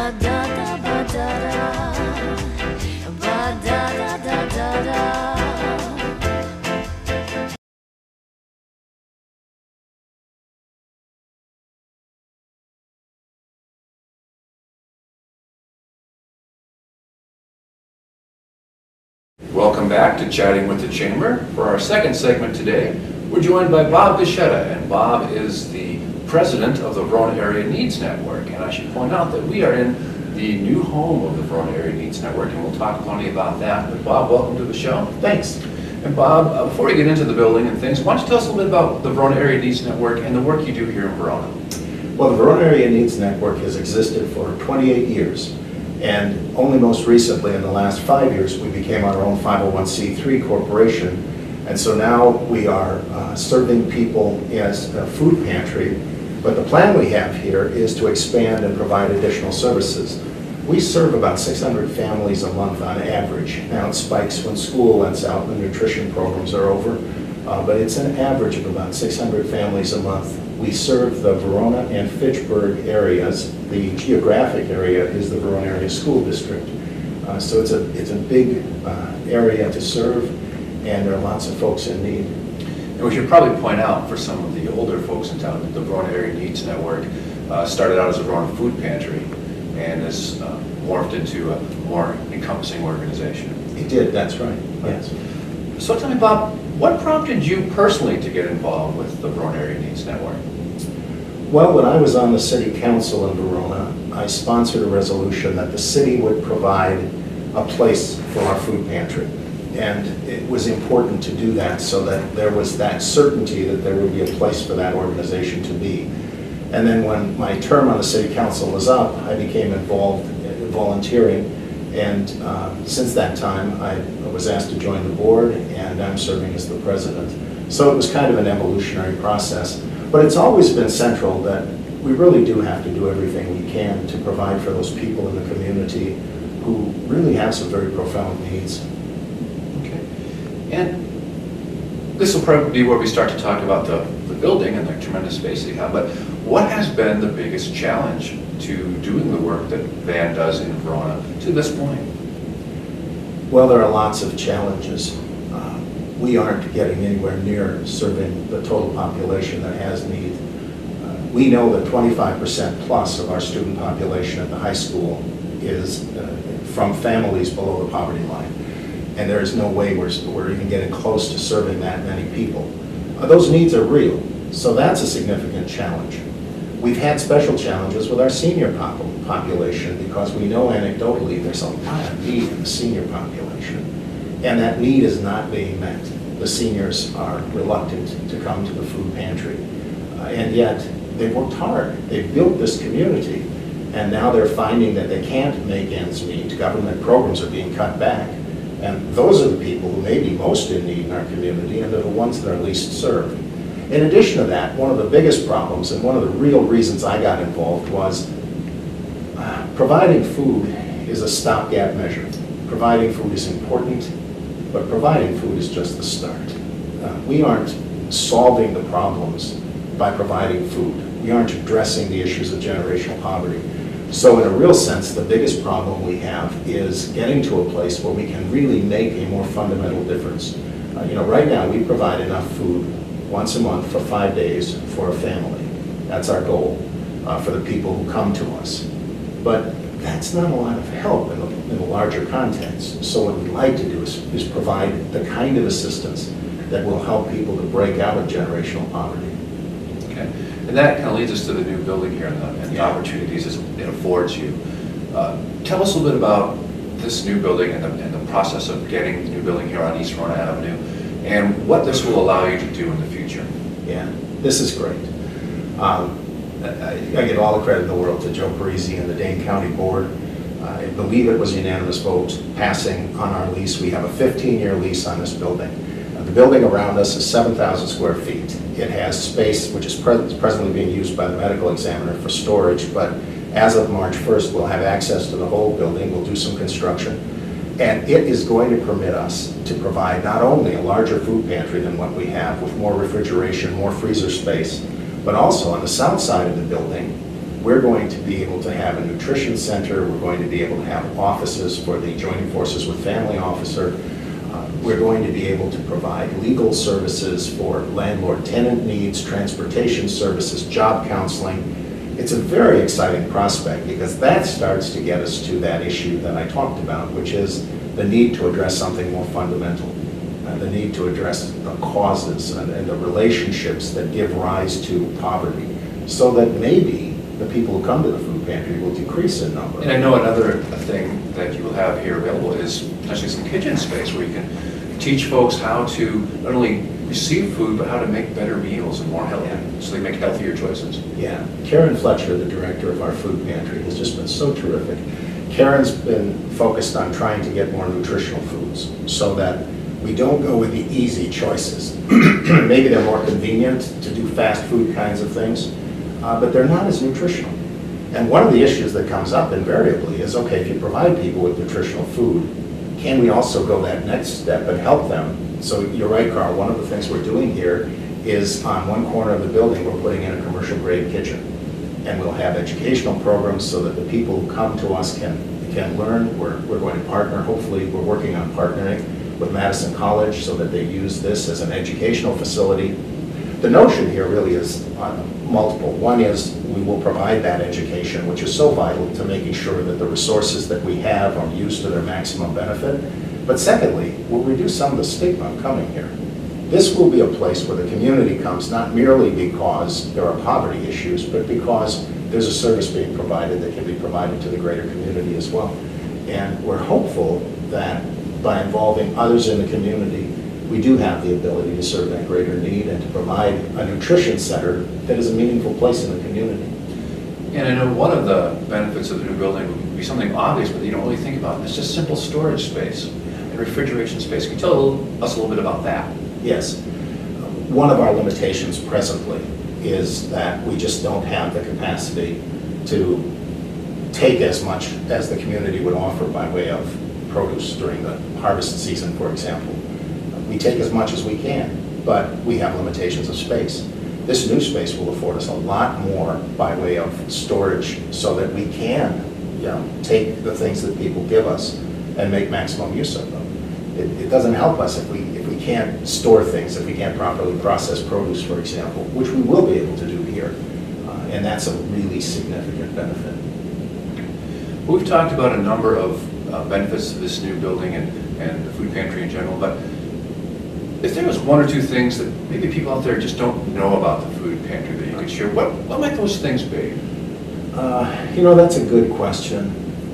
Welcome back to Chatting with the Chamber. For our second segment today, we're joined by Bob Kasieta, and Bob is the president of the Verona Area Needs Network. And I should point out that we are in the new home of the Verona Area Needs Network, and we'll talk plenty about that. But Bob, welcome to the show. Thanks. And Bob, before we get into the building and things, why don't you tell us a little bit about the Verona Area Needs Network and the work you do here in Verona? Well, the Verona Area Needs Network has existed for 28 years. And only most recently, in the last 5 years, we became our own 501c3 corporation. And so now we are serving people as a food pantry. But the plan we have here is to expand and provide additional services. We serve about 600 families a month on average. Now it spikes when school lets out and the nutrition programs are over. But it's an average of about 600 families a month. We serve the Verona and Fitchburg areas. The geographic area is the Verona Area School District. So it's a big area to serve, and there are lots of folks in need. And we should probably point out for some of the older folks in town that the Verona Area Needs Network started out as a Verona food pantry and has morphed into a more encompassing organization. It did, that's right, yes. So tell me, Bob, what prompted you personally to get involved with the Verona Area Needs Network? Well, when I was on the city council in Verona, I sponsored a resolution that the city would provide a place for our food pantry. And it was important to do that so that there was that certainty that there would be a place for that organization to be. And then when my term on the city council was up, I became involved in volunteering. And since that time, I was asked to join the board, and I'm serving as the president. So it was kind of an evolutionary process. But it's always been central that we really do have to do everything we can to provide for those people in the community who really have some very profound needs. Okay. And this will probably be where we start to talk about the building and the tremendous space that you have, but what has been the biggest challenge to doing the work that VANN does in Verona to this point? Well, there are lots of challenges. We aren't getting anywhere near serving the total population that has need. We know that 25% plus of our student population at the high school is from families below the poverty line. And there is no way we're even getting close to serving that many people. Those needs are real, so that's a significant challenge. We've had special challenges with our senior population because we know anecdotally there's a lot of need in the senior population. And that need is not being met. The seniors are reluctant to come to the food pantry. And yet, they've worked hard. They've built this community. And now they're finding that they can't make ends meet. Government programs are being cut back. And those are the people who may be most in need in our community, and they're the ones that are least served. In addition to that, one of the biggest problems, and one of the real reasons I got involved, was providing food is a stopgap measure. Providing food is important, but providing food is just the start. We aren't solving the problems by providing food. We aren't addressing the issues of generational poverty. So in a real sense, the biggest problem we have is getting to a place where we can really make a more fundamental difference. Right now we provide enough food once a month for 5 days for a family. That's our goal for the people who come to us. But that's not a lot of help in the larger context. So what we'd like to do is provide the kind of assistance that will help people to break out of generational poverty. Okay, and that kind of leads us to the new building here and the opportunities it affords you. Tell us a little bit about this new building and the process of getting the new building here on East Verona Avenue, and what this will allow you to do in the future. Yeah, this is great. I give all the credit in the world to Joe Parisi and the Dane County Board. I believe it was a unanimous vote passing on our lease. We have a 15-year lease on this building. The building around us is 7,000 square feet. It has space which is presently being used by the medical examiner for storage, but as of March 1st, we'll have access to the whole building. We'll do some construction, and it is going to permit us to provide not only a larger food pantry than what we have with more refrigeration, more freezer space, but also on the south side of the building, We're going to be able to have a nutrition center. We're going to be able to have offices for the joining forces with family officer. We're going to be able to provide legal services for landlord-tenant needs, transportation services, job counseling. It's a very exciting prospect because that starts to get us to that issue that I talked about, which is the need to address something more fundamental, the need to address the causes and the relationships that give rise to poverty, so that maybe the people who come to the food pantry will decrease in number. And I know another thing that you will have here available is potentially some kitchen space where you can teach folks how to not only receive food, but how to make better meals and more healthy, so they make healthier choices. Yeah, Karen Fletcher, the director of our food pantry, has just been so terrific. Karen's been focused on trying to get more nutritional foods so that we don't go with the easy choices. Maybe they're more convenient to do fast food kinds of things, but they're not as nutritional. And one of the issues that comes up invariably is, okay, if you provide people with nutritional food, can we also go that next step and help them? So you're right, Carl, one of the things we're doing here is on one corner of the building, we're putting in a commercial grade kitchen. And we'll have educational programs so that the people who come to us can learn. We're going to partner, hopefully we're working on partnering with Madison College so that they use this as an educational facility. The notion here really is multiple. One is we will provide that education, which is so vital to making sure that the resources that we have are used to their maximum benefit. But secondly, we'll reduce some of the stigma coming here. This will be a place where the community comes not merely because there are poverty issues, but because there's a service being provided that can be provided to the greater community as well. And we're hopeful that by involving others in the community, we do have the ability to serve that greater need and to provide a nutrition center that is a meaningful place in the community. And I know one of the benefits of the new building would be something obvious, but you don't really think about. It's just simple storage space and refrigeration space. Can you tell us a little bit about that? Yes. One of our limitations presently is that we just don't have the capacity to take as much as the community would offer by way of produce during the harvest season, for example. We take as much as we can, but we have limitations of space. This new space will afford us a lot more by way of storage so that we can, take the things that people give us and make maximum use of them. It doesn't help us if we can't store things, if we can't properly process produce, for example, which we will be able to do here. And that's a really significant benefit. We've talked about a number of benefits of this new building and the food pantry in general, but if there was one or two things that maybe people out there just don't know about the food pantry that you could share, what might those things be? That's a good question.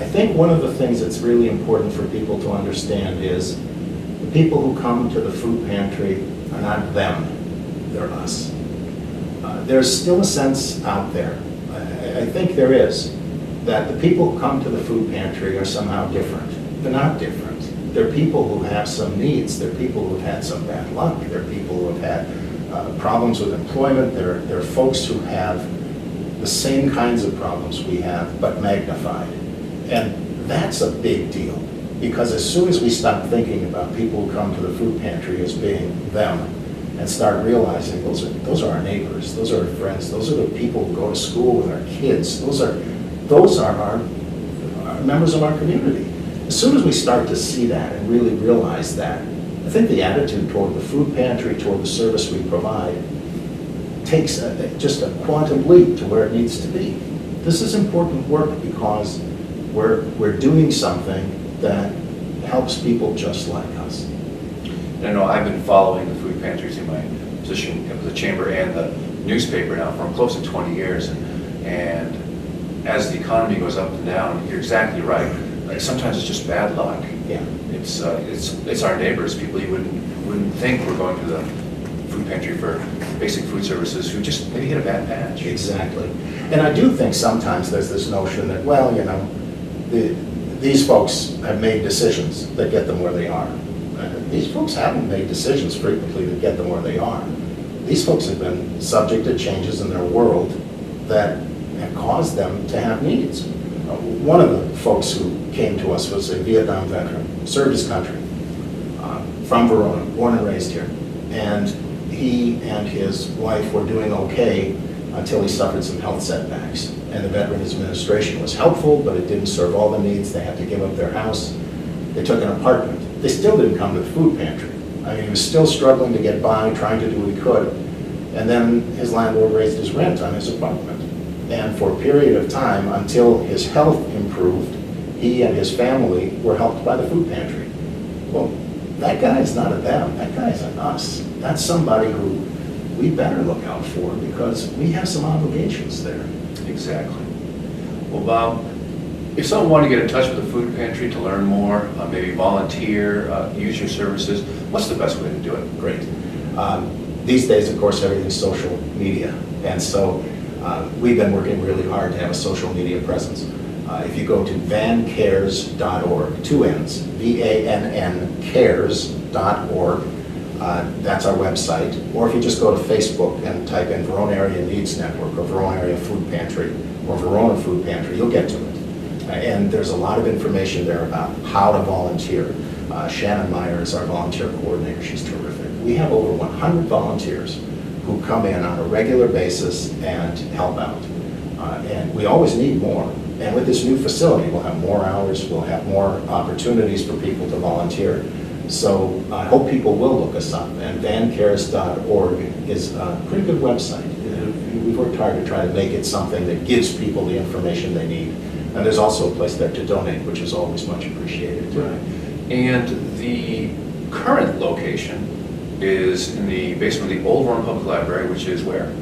I think one of the things that's really important for people to understand is the people who come to the food pantry are not them, they're us. There's still a sense out there, I think there is, that the people who come to the food pantry are somehow different. They're not different. They're people who have some needs. They're people who have had some bad luck. They're people who have had problems with employment. They're folks who have the same kinds of problems we have, but magnified. And that's a big deal, because as soon as we stop thinking about people who come to the food pantry as being them and start realizing those are our neighbors, those are our friends, those are the people who go to school with our kids, those are our members of our community. As soon as we start to see that and really realize that, I think the attitude toward the food pantry, toward the service we provide, takes just a quantum leap to where it needs to be. This is important work because we're doing something that helps people just like us. And I know I've been following the food pantries in my position with the chamber and the newspaper now for close to 20 years, and as the economy goes up and down, you're exactly right. Like sometimes it's just bad luck. Yeah. It's our neighbors, people you wouldn't think were going to the food pantry for basic food services who just maybe hit a bad patch. Exactly. And I do think sometimes there's this notion that, well, these folks have made decisions that get them where they are. These folks haven't made decisions frequently that get them where they are. These folks have been subject to changes in their world that have caused them to have needs. One of the folks who came to us was a Vietnam veteran, served his country, from Verona, born and raised here. And he and his wife were doing okay until he suffered some health setbacks. and the Veterans Administration was helpful, but it didn't serve all the needs. They had to give up their house. They took an apartment. They still didn't come to the food pantry. I mean, he was still struggling to get by, trying to do what he could. And then his landlord raised his rent on his apartment. And for a period of time, until his health improved, he and his family were helped by the food pantry. Well, that guy's not a them, that guy's an us. That's somebody who we better look out for because we have some obligations there. Exactly. Well, Bob, if someone wanted to get in touch with the food pantry to learn more, maybe volunteer, use your services, what's the best way to do it? Great. These days, of course, everything's social media. And so we've been working really hard to have a social media presence. If you go to vanncares.org, two N's, VANN cares.org, that's our website. Or if you just go to Facebook and type in Verona Area Needs Network or Verona Area Food Pantry or Verona Food Pantry, you'll get to it. And there's a lot of information there about how to volunteer. Shannon Myers, our volunteer coordinator, she's terrific. We have over 100 volunteers who come in on a regular basis and help out. And we always need more. And with this new facility, we'll have more hours, we'll have more opportunities for people to volunteer. So I hope people will look us up. And vanncares.org is a pretty good website. We've worked hard to try to make it something that gives people the information they need. And there's also a place there to donate, which is always much appreciated. Right. And the current location is in the basement of the old Verona Public Library, which is where?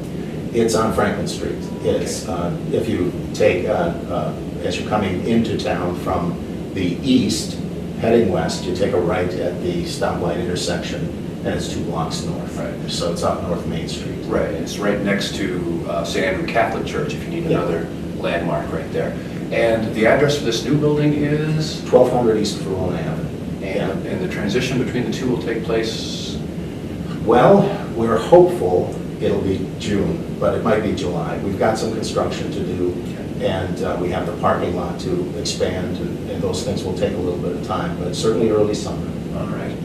It's on Franklin Street. It's, if you take, as you're coming into town from the east, heading west, you take a right at the stoplight intersection, and it's 2 blocks north. Right. So it's up North Main Street. Right, it's right next to St. Andrew Catholic Church, if you need another landmark right there. And the address for this new building is? 1200 East Verona Avenue. And the transition between the two will take place? Well, we're hopeful it'll be June, but it might be July. We've got some construction to do, and we have the parking lot to expand, and those things will take a little bit of time, but certainly early summer. All right.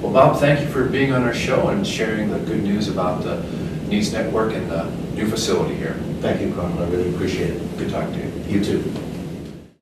Well, Bob, thank you for being on our show and sharing the good news about the Needs Network and the new facility here. Thank you, Carl. I really appreciate it. Good talking to you. You too.